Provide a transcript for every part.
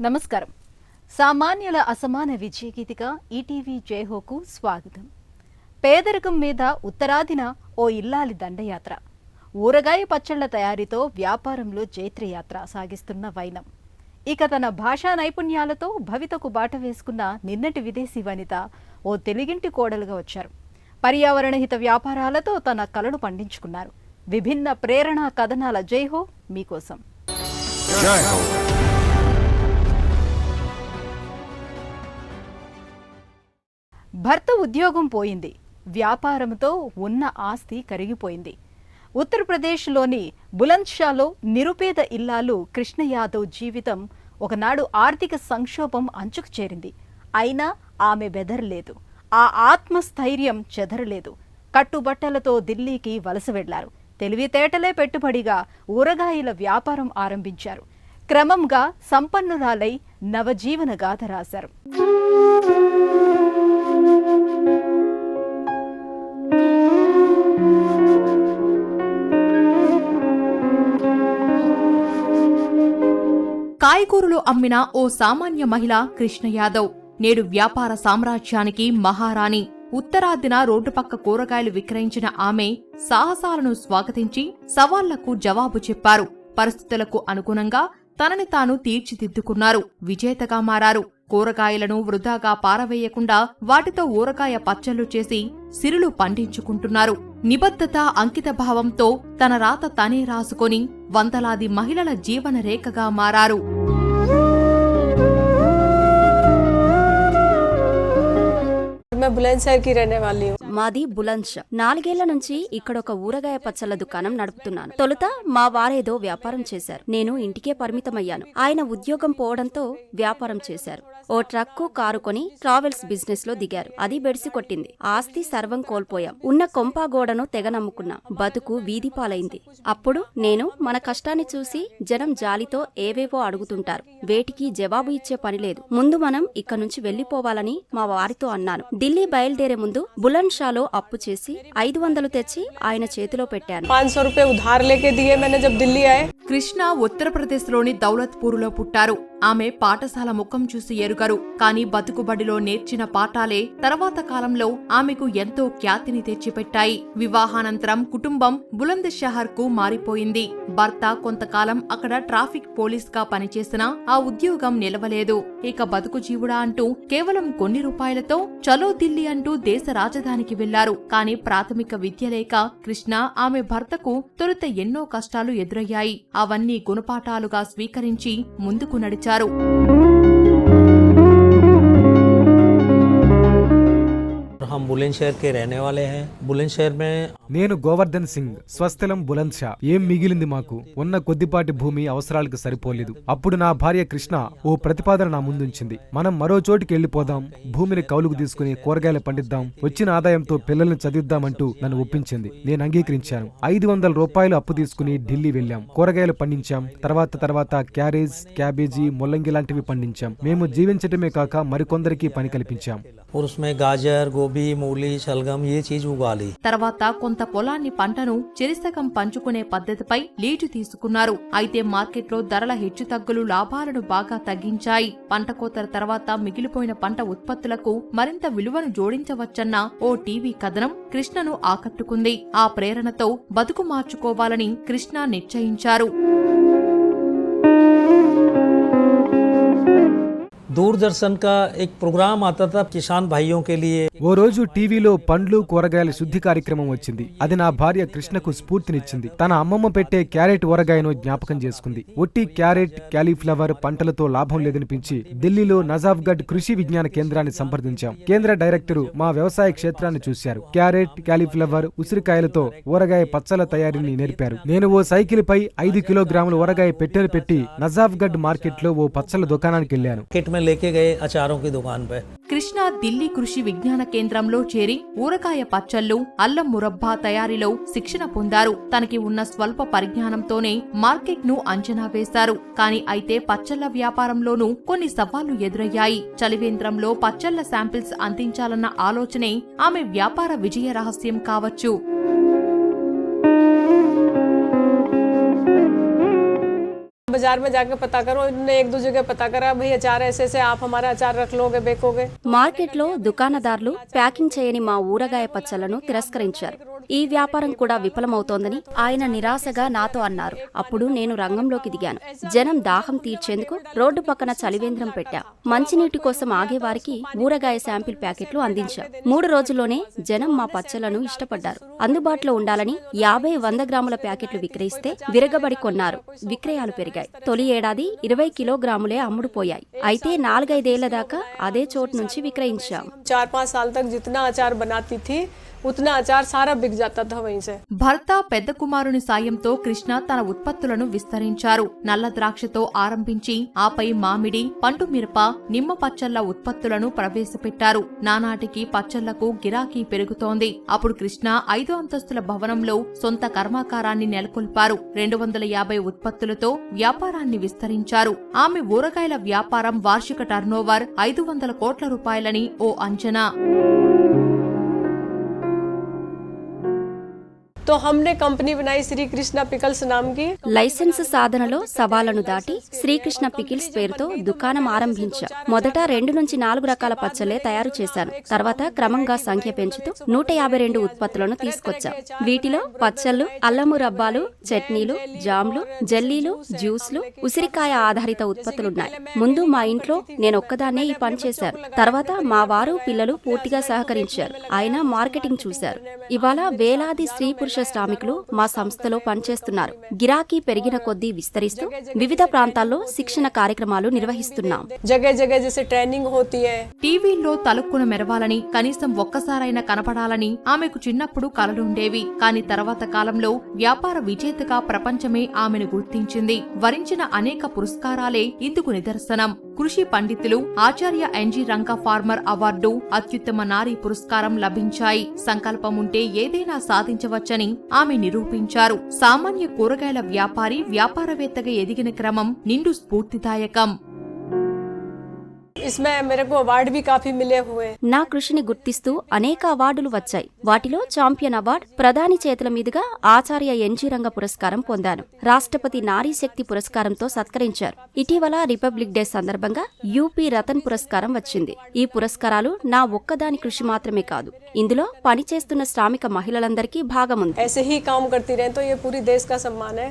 నమస్కారం. సామాన్యుల అసమాన విజయగీతిగా ఈటీవీ జయహోకు స్వాగతం. పేదరికం మీద ఉత్తరాదిన ఓ ఇల్లాలి దండయాత్ర, ఊరగాయ పచ్చళ్ల తయారీతో వ్యాపారంలో జైత్రయాత్ర సాగిస్తున్న వైనం. ఇక తన భాషా నైపుణ్యాలతో భవితకు బాట వేసుకున్న నిన్నటి విదేశీ వనిత ఓ తెలుగింటి కోడలుగా వచ్చారు. పర్యావరణ హిత వ్యాపారాలతో తన కళను పండించుకున్నారు. విభిన్న ప్రేరణా కథనాల జైహో మీకోసం. భర్త ఉద్యోగం పోయింది, వ్యాపారంతో ఉన్న ఆస్తి కరిగిపోయింది. ఉత్తరప్రదేశ్లోని బులంద్షాలో నిరుపేద ఇల్లాలు కృష్ణ యాదవ్ జీవితం ఒకనాడు ఆర్థిక సంక్షోభం అంచుకు చేరింది. అయినా ఆమె బెదరలేదు, ఆ ఆత్మస్థైర్యం చెదరలేదు. కట్టుబట్టలతో ఢిల్లీకి వలస వెళ్లారు. తెలివితేటలే పెట్టుబడిగా ఊరగాయల వ్యాపారం ఆరంభించారు. క్రమంగా సంపన్నురాలై నవజీవన గాథ రాశారు. కాయగూరలు అమ్మిన ఓ సామాన్య మహిళ కృష్ణ యాదవ్ నేడు వ్యాపార సామ్రాజ్యానికి మహారాణి. ఉత్తరాదిన రోడ్డుపక్క కూరగాయలు విక్రయించిన ఆమె సాహసాలను స్వాగతించి సవాళ్లకు జవాబు చెప్పారు. పరిస్థితులకు అనుగుణంగా తనని తాను తీర్చిదిద్దుకున్నారు, విజేతగా మారారు. కూరగాయలను వృధాగా పారవేయకుండా వాటితో ఊరగాయ పచ్చళ్లు చేసి సిరులు పండించుకుంటున్నారు. నిబద్ధత, అంకితభావంతో తన రాత తనే రాసుకొని వందలాది మహిళల జీవన రేఖగా మారారు. మాది బులంద్షా. 4 ఏళ్ల నుంచి ఇక్కడ ఒక ఊరగాయ పచ్చళ్ల దుకాణం నడుపుతున్నాను. తొలుత మా వారేదో వ్యాపారం చేశారు, నేను ఇంటికే పరిమితమయ్యాను. ఆయన ఉద్యోగం పోవడంతో వ్యాపారం చేశారు. ఓ ట్రక్కు, కారు కొని ట్రావెల్స్ బిజినెస్ లో దిగారు. అది బెడిసి కొట్టింది. ఆస్తి సర్వం కోల్పోయాం. ఉన్న కొంపాగోడను తెగ నమ్ముకున్నా. బతుకు వీధి పాలైంది. అప్పుడు నేను మన కష్టాన్ని చూసి జనం జాలితో ఏవేవో అడుగుతుంటారు. వేటికి జవాబు ఇచ్చే పనిలేదు. ముందు మనం ఇక్కడి నుంచి వెళ్లిపోవాలని మా వారితో అన్నాను. ఢిల్లీ బయలుదేరే ముందు బులంద్షాలో అప్పు చేసి 500 తెచ్చి ఆయన చేతిలో పెట్టాను. 500 రూపాయలు ఉధార్ లేకే దియే मैंने जब दिल्ली आए. కృష్ణ ఉత్తరప్రదేశ్లోని దౌలత్పూర్లో పుట్టారు. ఆమె పాఠశాల ముఖం చూసి ఎరుగరు. కాని బతుకుబడిలో నేర్చిన పాఠాలే తర్వాత కాలంలో ఆమెకు ఎంతో ఖ్యాతిని తెచ్చిపెట్టాయి. వివాహానంతరం కుటుంబం బులంద్షహర్ కు మారిపోయింది. భర్త కొంతకాలం అక్కడ ట్రాఫిక్ పోలీస్ గా పనిచేసినా ఆ ఉద్యోగం నిలవలేదు. ఇక బతుకు జీవుడా అంటూ కేవలం కొన్ని రూపాయలతో చలో ఢిల్లీ అంటూ దేశ రాజధానికి వెళ్లారు. కాని ప్రాథమిక విద్య లేక కృష్ణ, ఆమె భర్తకు తొలుత ఎన్నో కష్టాలు ఎదురయ్యాయి. అవన్నీ గుణపాఠాలుగా స్వీకరించి ముందుకు నడిచారు. हम बुलंदशहर के रहने वाले हैं. बुलंदशहर में నేను గోవర్ధన్ సింగ్. స్వస్థలం బులంద్షా. ఏం మిగిలింది మాకు? ఉన్న కొద్దిపాటి భూమి అవసరాలకు సరిపోలేదు. అప్పుడు నా భార్య కృష్ణ ఓ ప్రతిపాదన నా ముందుంచింది. మనం మరో చోటికి వెళ్లిపోదాం, భూమిని కౌలుకు తీసుకుని కూరగాయలు పండిద్దాం, వచ్చిన ఆదాయంతో పిల్లల్ని చదివిద్దామంటూ నన్ను ఒప్పించింది. నేను అంగీకరించాను. 500 రూపాయలు అప్పు తీసుకుని ఢిల్లీ వెళ్లాం. కూరగాయలు పండించాం. తర్వాత క్యారేజ్, క్యాబేజీ, ముల్లంగి లాంటివి పండించాం. మేము జీవించటమే కాక మరికొందరికి పని కల్పించాం. గాజర్, గోబీ, మూలి, శల్గం ఏ చీజ్ ఉగాలి. తర్వాత కొంత పొలాన్ని పంటను చెరిసగం పంచుకునే పద్ధతిపై లీజు తీసుకున్నారు. అయితే మార్కెట్లో ధరల హెచ్చుతగ్గులు లాభాలను బాగా తగ్గించాయి. పంట కోతల తర్వాత మిగిలిపోయిన పంట ఉత్పత్తులకు మరింత విలువను జోడించవచ్చన్న ఓ టీవీ కథనం కృష్ణను ఆకట్టుకుంది. ఆ ప్రేరణతో బతుకు మార్చుకోవాలని కృష్ణ నిశ్చయించారు. दूरदर्शन का एक प्रोग्राम आता था किसान भाइयों के लिए. ఓ రోజు టీవీలో పండ్లు కూరగాయల శుద్ధి కార్యక్రమం వచ్చింది. అది నా భార్య కృష్ణకు స్ఫూర్తినిచ్చింది. తన అమ్మమ్మ పెట్టే క్యారెట్ ఊరగాయను జ్ఞాపకం చేసుకుంది. ఒట్టి క్యారెట్, క్యాలీఫ్లవర్ పంటలతో లాభం లేదనిపించి ఢిల్లీలో నజాఫ్గఢ్ కృషి విజ్ఞాన కేంద్రాన్ని సంప్రదించాం. కేంద్ర డైరెక్టరు మా వ్యవసాయ క్షేత్రాన్ని చూశారు. క్యారెట్, క్యాలీఫ్లవర్, ఉసిరికాయలతో ఊరగాయ పచ్చల తయారీని నేర్పారు. నేను ఓ సైకిల్ పై 5 కిలోగ్రాముల ఊరగాయ పెట్టెలు పెట్టి నజాఫ్గఢ్ మార్కెట్ లో ఓ పచ్చల దుకాణానికి వెళ్లాను. लेके गए अचारों की दुकान पे. కృష్ణ ఢిల్లీ కృషి విజ్ఞాన కేంద్రంలో చేరి ఊరగాయ పచ్చళ్లు, అల్లం మురబ్బా తయారీలో శిక్షణ పొందారు. తనకి ఉన్న స్వల్ప పరిజ్ఞానంతోనే మార్కెట్ ను అంచనా వేశారు. కాని అయితే పచ్చళ్ల వ్యాపారంలోనూ కొన్ని సవాళ్లు ఎదురయ్యాయి. చలివేంద్రంలో పచ్చళ్ల శాంపిల్స్ అందించాలన్న ఆలోచనే ఆమె వ్యాపార విజయ రహస్యం కావచ్చు. बाजार में जाके पता करो, इन्होंने एक दो जगह पता करा, भाई अचार ऐसे से आप हमारा अचार रख लोगे, बेकोगे। మార్కెట్లో దుకాణదారులు ప్యాకింగ్ చేయని మా ఊరగాయ పచ్చళ్లను తిరస్కరించారు. ఈ వ్యాపారం కూడా విఫలమవుతోందని ఆయన నిరాశగా నాతో అన్నారు. అప్పుడు నేను రంగంలోకి దిగాను. జనం దాహం తీర్చేందుకు రోడ్డు పక్కన చలివేంద్రం పెట్టా. మంచినీటి కోసం ఆగేవారికి ఊరగాయ శాంపిల్ ప్యాకెట్లు అందించాం. 3 రోజుల్లోనే జనం మా పచ్చళ్లను ఇష్టపడ్డారు. అందుబాటులో ఉండాలని 50-100 గ్రాముల ప్యాకెట్లు విక్రయిస్తే విరగబడి కొన్నారు. విక్రయాలు పెరిగాయి. తొలి ఏడాది 20 కిలోగ్రాములే అమ్ముడుపోయాయి. అయితే 4-5 ఏళ్ల దాకా అదే చోటు నుంచి విక్రయించాం. 4-5 साल तक जितना अचार बनाती थी उतना अचार सारा बिक जाता था वहीं से। భర్త పెద్ద కుమారుని సాయంతో కృష్ణ తన ఉత్పత్తులను విస్తరించారు. నల్ల ద్రాక్షతో ఆరంభించి ఆపై మామిడి, పండు మిరప, నిమ్మ పచ్చళ్ల ఉత్పత్తులను ప్రవేశపెట్టారు. నానాటికి పచ్చళ్లకు గిరాకీ పెరుగుతోంది. అప్పుడు కృష్ణ 5 అంతస్తుల భవనంలో సొంత కర్మాగారాన్ని నెలకొల్పారు. 250 ఉత్పత్తులతో వ్యాపారాన్ని విస్తరించారు. ఆమె ఊరగాయల వ్యాపారం వార్షిక టర్నోవర్ 500 కోట్ల రూపాయలని ఓ అంచనా. तो हमने कंपनी बनाई श्री कृष्णा पिकल्स नाम की। లైసెన్స్ సాధనలో సవాళ్లను దాటి శ్రీకృష్ణ పికిల్స్ పేరుతో దుకాణం ఆరంభించా. మొదట 2 నుంచి 4 రకాల పచ్చళ్లే తయారు చేశాను. తర్వాత క్రమంగా సంఖ్య పెంచుతూ 152 ఉత్పత్తులను తీసుకొచ్చా. వీటిలో పచ్చళ్లు, అల్లము రబ్బాలు, చట్నీలు, జామ్లు, జెల్లీలు, జ్యూస్లు, ఉసిరికాయ ఆధారిత ఉత్పత్తులున్నాయి. ముందు మా ఇంట్లో నేనొక్కదాన్నే ఈ పని చేశాను. తర్వాత మా వారు, పిల్లలు పూర్తిగా సహకరించారు. ఆయన మార్కెటింగ్ చూశారు. ఇవాళ వేలాది స్త్రీ పురుష శ్రామికులు మా సంస్థలో పనిచేస్తున్నారు. గిరాకీ పెరిగిన కొద్దీ విస్తరిస్తూ వివిధ ప్రాంతాల్లో శిక్షణ కార్యక్రమాలు నిర్వహిస్తున్నాం. జగह जगह जैसे ट्रेनिंग होती है। టీవీల్లో తలుక్కున మెరవాలని, కనీసం ఒక్కసారైనా కనపడాలని ఆమెకు చిన్నప్పుడు కలలుండేవి. కాని తర్వాత కాలంలో వ్యాపార విజేతగా ప్రపంచమే ఆమెను గుర్తించింది. వరించిన అనేక పురస్కారాలే ఇందుకు నిదర్శనం. కృషి పండితులు ఆచార్య ఎన్జీ రంగా ఫార్మర్ అవార్డు, అత్యుత్తమ నారీ పురస్కారం లభించాయి. సంకల్పముంటే ఏదైనా సాధించవచ్చని ఆమె నిరూపించారు. సామాన్య కూరగాయల వ్యాపారి వ్యాపారవేత్తగా ఎదిగిన క్రమం నిండు స్ఫూర్తిదాయకం. इसमें मेरे को अवार्ड भी काफी मिले हुए। నా కృషిని గుర్తిస్తూ అనేక అవార్డులు వచ్చాయి. వాటిలో ఛాంపియన్ అవార్డు, ప్రధాని చేతుల మీదుగా ఆచార్య ఎన్జీ రంగ పురస్కారం పొందాను. రాష్ట్రపతి నారీ శక్తి పురస్కారంతో సత్కరించారు. ఇటీవల రిపబ్లిక్ డే సందర్భంగా యూపీ రతన్ పురస్కారం వచ్చింది. ఈ పురస్కారాలు నా ఒక్కదాని కృషి మాత్రమే కాదు, ఇందులో పనిచేస్తున్న శ్రామిక మహిళలందరికీ భాగముంది. ऐसे ही काम करती रहे तो ये पूरी देश का सम्मान है।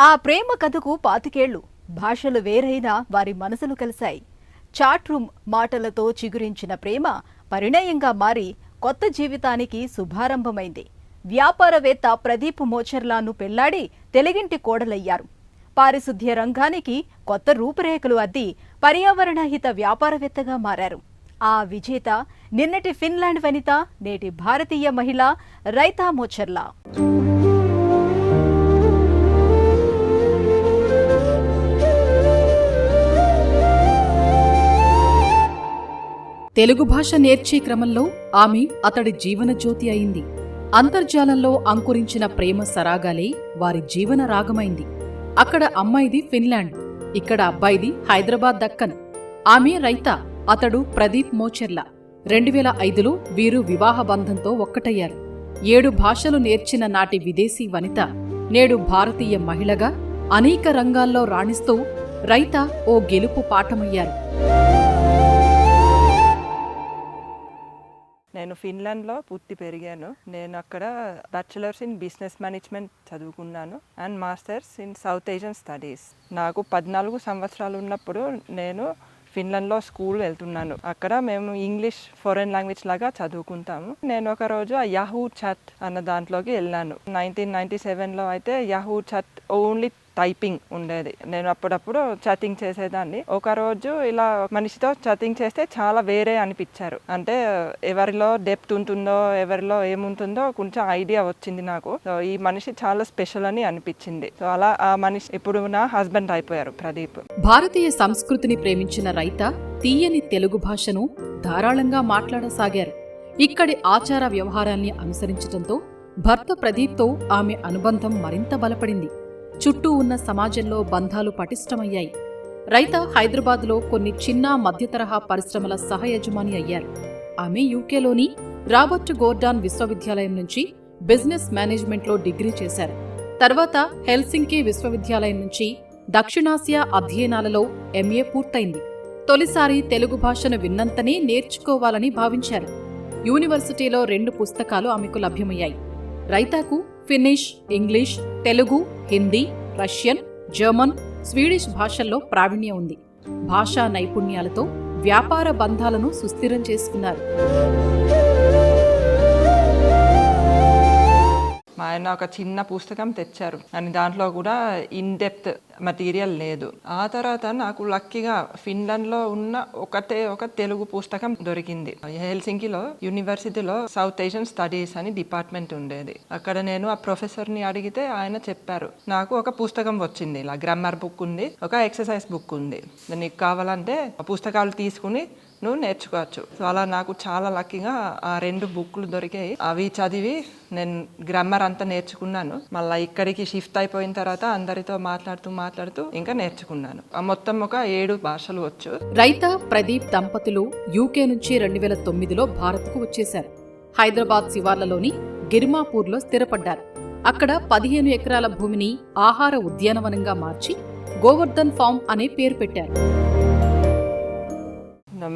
ఆ ప్రేమ కథకు 25 ఏళ్లు. భాషలు వేరైనా వారి మనసులు కలిశాయి. చాట్ రూమ్ మాటలతో చిగురించిన ప్రేమ పరిణయంగా మారి కొత్త జీవితానికి శుభారంభమైంది. వ్యాపారవేత్త ప్రదీప్ మోచర్లాను పెళ్లాడి తెలుగింటి కోడలయ్యారు. పారిశుద్ధ్య రంగానికి కొత్త రూపురేఖలు అద్ది పర్యావరణ హిత వ్యాపారవేత్తగా మారారు. ఆ విజేత నిన్నటి ఫిన్లాండ్ వనిత, నేటి భారతీయ మహిళ రైతా మోచర్లా. తెలుగు భాష నేర్చే క్రమంలో ఆమె అతడి జీవనజ్యోతి అయింది. అంతర్జాలంలో అంకురించిన ప్రేమ సరాగాలే వారి జీవన రాగమైంది. అక్కడ అమ్మాయిది ఫిన్లాండ్, ఇక్కడ అబ్బాయిది హైదరాబాద్ దక్కన్. ఆమె రైతా, అతడు ప్రదీప్ మోచెర్లా. 2005లో వీరు వివాహ బంధంతో ఒక్కటయ్యారు. 7 భాషలు నేర్చిన నాటి విదేశీ వనిత నేడు భారతీయ మహిళగా అనేక రంగాల్లో రాణిస్తూ రైతా ఓ గెలుపు పాఠమయ్యారు. నేను ఫిన్లాండ్లో పుట్టి పెరిగాను. నేను అక్కడ బ్యాచిలర్స్ ఇన్ బిజినెస్ మేనేజ్మెంట్ చదువుకున్నాను and masters in south Asian studies. నాకు 14 సంవత్సరాలు ఉన్నప్పుడు నేను ఫిన్లాండ్లో స్కూల్ వెళ్తున్నాను. అక్కడ మేము ఇంగ్లీష్ ఫారెన్ లాంగ్వేజ్ లాగా చదువుకుంటాము. నేను ఒక రోజు ఆ యాహూ చాట్ అన్న దాంట్లోకి వెళ్ళాను. 1997లో అయితే యాహూ చాట్ ఓన్లీ టైపింగ్ ఉండేది. నేను అప్పుడప్పుడు చాటింగ్ చేసేదాన్ని. ఒక రోజు ఇలా మనిషితో చాటింగ్ చేస్తే చాలా వేరే అనిపించారు. అంటే ఎవరిలో డెప్త్ ఉంటుందో, ఎవరిలో ఏముంటుందో కొంచెం ఐడియా వచ్చింది నాకు. సో ఈ మనిషి చాలా స్పెషల్ అని అనిపించింది. సో అలా ఆ మనిషి ఇప్పుడు నా హస్బెండ్ అయిపోయారు, ప్రదీప్. భారతీయ సంస్కృతిని ప్రేమించిన రైతా తీయని తెలుగు భాషను ధారాళంగా మాట్లాడసాగారు. ఇక్కడి ఆచార వ్యవహారాల్ని అనుసరించడంతో భర్త ప్రదీప్తో ఆమె అనుబంధం మరింత బలపడింది. చుట్టూ ఉన్న సమాజంలో బంధాలు పటిష్టమయ్యాయి. రైతా హైదరాబాద్లో కొన్ని చిన్న మధ్యతరహా పరిశ్రమల సహ యజమాని అయ్యారు. ఆమె యూకేలోని రాబర్ట్ గోర్డాన్ విశ్వవిద్యాలయం నుంచి బిజినెస్ మేనేజ్మెంట్లో డిగ్రీ చేశారు. తర్వాత హెల్సింకి విశ్వవిద్యాలయం నుంచి దక్షిణాసియా అధ్యయనాలలో ఎంఏ పూర్తయింది. తొలిసారి తెలుగు భాషను విన్నంతనే నేర్చుకోవాలని భావించారు. యూనివర్సిటీలో 2 పుస్తకాలు ఆమెకు లభ్యమయ్యాయి. రైతాకు Finnish, English, Telugu, Hindi, Russian, German, Swedish భాషల్లో ప్రావీణ్యం ఉంది. భాషా నైపుణ్యాలతో వ్యాపార బంధాలను సుస్థిరం చేసుకున్నారు. మా ఆయన ఒక చిన్న పుస్తకం తెచ్చారు అని దాంట్లో కూడా ఇన్ డెప్త్ మెటీరియల్ లేదు. ఆ తర్వాత నాకు లక్కీగా ఫిన్లాండ్లో ఉన్న ఒక తెలుగు పుస్తకం దొరికింది. హెల్సింకిలో యూనివర్సిటీలో సౌత్ ఏషియన్ స్టడీస్ అని డిపార్ట్మెంట్ ఉండేది. అక్కడ నేను ఆ ప్రొఫెసర్ని అడిగితే ఆయన చెప్పారు, నాకు ఒక పుస్తకం వచ్చింది, ఇలా గ్రామర్ బుక్ ఉంది, ఒక ఎక్సర్సైజ్ బుక్ ఉంది, నీకు కావాలంటే ఆ పుస్తకాలు తీసుకుని నువ్వు నేర్చుకోవచ్చు. సో అలా నాకు చాలా లక్కీగా ఆ 2 బుక్లు దొరికాయి. అవి చదివి నేను గ్రామర్ అంతా నేర్చుకున్నాను. మళ్ళీ ఇక్కడికి షిఫ్ట్ అయిపోయిన తర్వాత అందరితో మాట్లాడుతూ ఇంకా నేర్చుకున్నాను. మొత్తం ఒక 7 భాషలు వచ్చు. రైతా, ప్రదీప్ దంపతులు యూకే నుంచి 2009లో భారత్కు వచ్చేశారు. హైదరాబాద్ శివార్లలోని గిర్మాపూర్లో స్థిరపడ్డారు. అక్కడ 15 ఎకరాల భూమిని ఆహార ఉద్యానవనంగా మార్చి గోవర్ధన్ ఫార్మ్ అనే పేరు పెట్టారు.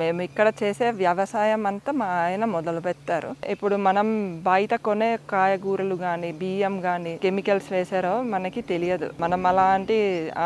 మేము ఇక్కడ చేసే వ్యవసాయం అంతా మా ఆయన మొదలు పెట్టారు. ఇప్పుడు మనం బయట కొనే కాయగూరలు కానీ బియ్యం కానీ కెమికల్స్ వేసారో మనకి తెలియదు. మనం అలాంటి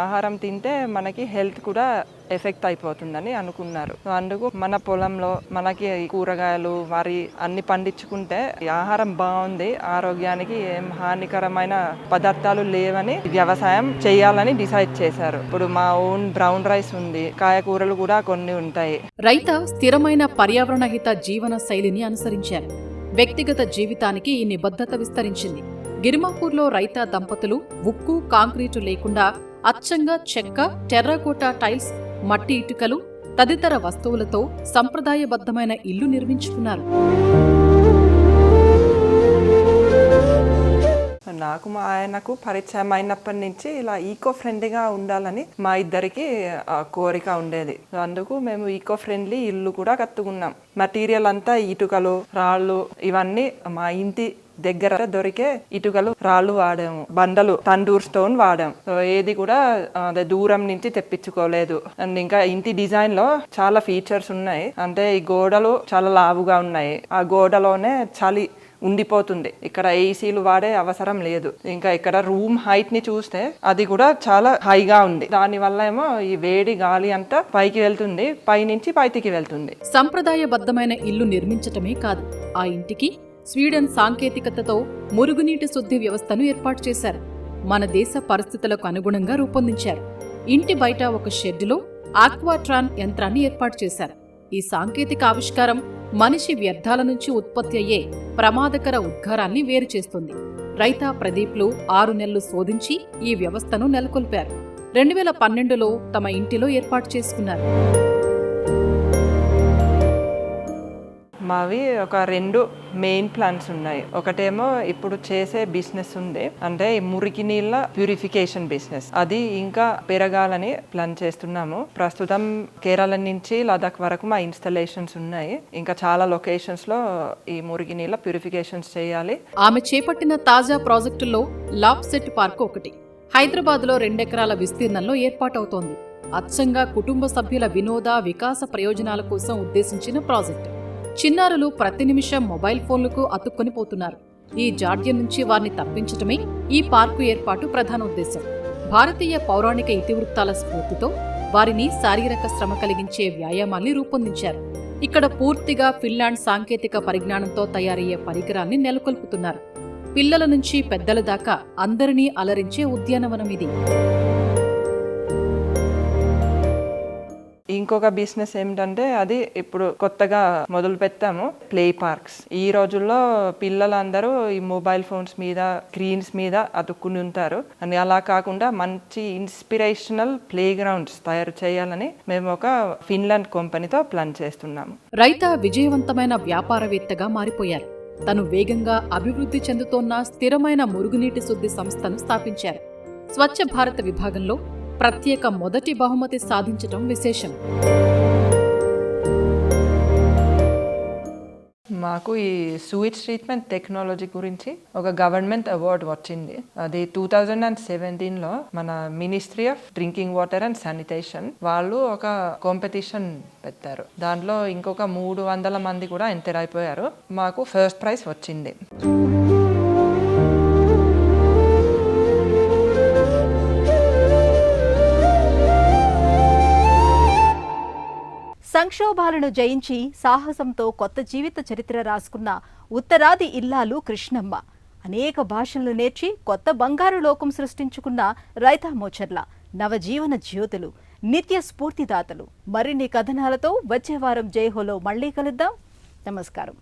ఆహారం తింటే మనకి హెల్త్ కూడా ఎఫెక్ట్ అయిపోతుందని అనుకున్నారు. సో అందుకు మన పొలంలో మనకి కూరగాయలు, వరి అన్ని పండించుకుంటే ఆహారం బాగుంది, ఆరోగ్యానికి ఏం హానికరమైన పదార్థాలు లేవని వ్యవసాయం చేయాలని డిసైడ్ చేశారు. ఇప్పుడు మా ఓన్ బ్రౌన్ రైస్ ఉంది, కాయగూరలు కూడా కొన్ని ఉంటాయి. రైతా స్థిరమైన పర్యావరణహిత జీవన శైలిని అనుసరించారు. వ్యక్తిగత జీవితానికి ఈ నిబద్ధత విస్తరించింది. గిర్మాపూర్లో రైతా దంపతులు ఉక్కు, కాంక్రీటు లేకుండా అచ్చంగా చెక్క, టెర్రకోటా టైల్స్, మట్టి ఇటుకలు తదితర వస్తువులతో సంప్రదాయబద్ధమైన ఇల్లు నిర్మించుకున్నారు. నాకు మా ఆయనకు పరిచయం అయినప్పటి నుంచి ఇలా ఈకో ఫ్రెండ్లీగా ఉండాలని మా ఇద్దరికి కోరిక ఉండేది. అందుకు మేము ఈకో ఫ్రెండ్లీ ఇల్లు కూడా కట్టుకున్నాం. మెటీరియల్ అంతా ఇటుకలు, రాళ్ళు, ఇవన్నీ మా ఇంటి దగ్గర దొరికే ఇటుకలు, రాళ్ళు వాడాము. బండలు తండూర్ స్టోన్ వాడాము. ఏది కూడా దూరం నుంచి తెప్పించుకోలేదు. అండ్ ఇంకా ఇంటి డిజైన్ లో చాలా ఫీచర్స్ ఉన్నాయి. అంటే ఈ గోడలు చాలా లావుగా ఉన్నాయి. ఆ గోడలోనే చలి ఉండిపోతుంది. ఇక్కడ ఏసీలు వాడే అవసరం లేదు. ఇంకా ఇక్కడ రూమ్ హైట్ ని చూస్తే అది కూడా చాలా హైగా ఉంది. దాని వల్ల ఏమో ఈ వేడి గాలి అంతా పైకి వెళ్తుంది, పైనుంచి బయటికి వెళ్తుంది. సంప్రదాయబద్ధమైన ఇల్లు నిర్మించటమే కాదు, ఆ ఇంటికి స్వీడన్ సాంకేతికతతో మురుగునీటి శుద్ధి వ్యవస్థను ఏర్పాటు చేశారు. మన దేశ పరిస్థితులకు అనుగుణంగా రూపొందించారు. ఇంటి బయట ఒక షెడ్డులో ఆక్వాట్రాన్ యంత్రాన్ని ఏర్పాటు చేశారు. ఈ సాంకేతిక ఆవిష్కారం మనిషి వ్యర్థాల నుంచి ఉత్పత్తి అయ్యే ప్రమాదకర ఉద్గారాన్ని వేరు చేస్తుంది. రైతా, ప్రదీప్లు 6 నెలలు శోధించి ఈ వ్యవస్థను నెలకొల్పారు. 2012లో తమ ఇంటిలో ఏర్పాటు చేసుకున్నారు. మావి ఒక 2 మెయిన్ ప్లాన్స్ ఉన్నాయి. ఒకటేమో ఇప్పుడు చేసే బిజినెస్ ఉంది, అంటే ఈ మురికి నీళ్ళ ప్యూరిఫికేషన్ బిజినెస్. అది ఇంకా పెరగాలని ప్లాన్ చేస్తున్నాము. ప్రస్తుతం కేరళ నుంచి లదాఖ్ వరకు మా ఇన్స్టలేషన్స్ ఉన్నాయి. ఇంకా చాలా లొకేషన్స్ లో ఈ మురికి నీళ్ళ ప్యూరిఫికేషన్స్ చేయాలి. ఆమె చేపట్టిన తాజా ప్రాజెక్టుల్లో లాప్సెట్ పార్క్ ఒకటి. హైదరాబాద్లో 2 ఎకరాల విస్తీర్ణంలో ఏర్పాటవుతోంది. అచ్చంగా కుటుంబ సభ్యుల వినోద, వికాస ప్రయోజనాల కోసం ఉద్దేశించిన ప్రాజెక్టు. చిన్నారులు ప్రతి నిమిషం మొబైల్ ఫోన్లకు అతుక్కొని పోతున్నారు. ఈ జాడ్యం నుంచి వారిని తప్పించటమే ఈ పార్కు ఏర్పాటు ప్రధాన ఉద్దేశం. భారతీయ పౌరాణిక ఇతివృత్తాల స్ఫూర్తితో వారిని శారీరక శ్రమ కలిగించే వ్యాయామాల్ని రూపొందించారు. ఇక్కడ పూర్తిగా ఫిన్లాండ్ సాంకేతిక పరిజ్ఞానంతో తయారయ్యే పరికరాల్ని నెలకొల్పుతున్నారు. పిల్లల నుంచి పెద్దల దాకా అందరినీ అలరించే ఉద్యానవనం ఇది. ఇంకొక బిజినెస్ ఏమిటంటే అది ఇప్పుడు కొత్తగా మొదలు పెట్టాము, ప్లే పార్క్స్. ఈ రోజుల్లో పిల్లలందరూ ఈ మొబైల్ ఫోన్స్ మీద, స్క్రీన్స్ మీద అతుక్కుని ఉంటారు. అని అలా కాకుండా మంచి ఇన్స్పిరేషనల్ ప్లే గ్రౌండ్స్ తయారు చేయాలని మేము ఒక ఫిన్లాండ్ కంపెనీతో ప్లాన్ చేస్తున్నాము. రైతా విజయవంతమైన వ్యాపారవేత్తగా మారిపోయారు. తను వేగంగా అభివృద్ధి చెందుతోన్న స్థిరమైన మురుగునీటి శుద్ధి సంస్థను స్థాపించారు. స్వచ్ఛ భారత్ విభాగంలో ప్రత్యేక మొదటి బహుమతి సాధించటం విశేషం. మాకు ఈ సూయిట్స్ ట్రీట్మెంట్ టెక్నాలజీ గురించి ఒక గవర్నమెంట్ అవార్డు వచ్చింది. అది 2017లో మన ministry of drinking water and sanitation వాళ్ళు ఒక కాంపిటీషన్ పెట్టారు. దాంట్లో ఇంకొక 300 మంది కూడా ఎంటర్ అయిపోయారు. మాకు ఫస్ట్ ప్రైజ్ వచ్చింది. సంక్షోభాలను జయించి సాహసంతో కొత్త జీవిత చరిత్ర రాసుకున్న ఉత్తరాది ఇల్లాలు కృష్ణమ్మ. అనేక భాషలను నేర్చి కొత్త బంగారు లోకం సృష్టించుకున్న రైతామోచర్ల నవజీవన జ్యోతులు, నిత్య స్ఫూర్తిదాతలు. మరిన్ని కథనాలతో వచ్చే వారం జైహోలో మళ్లీ కలుద్దాం. నమస్కారం.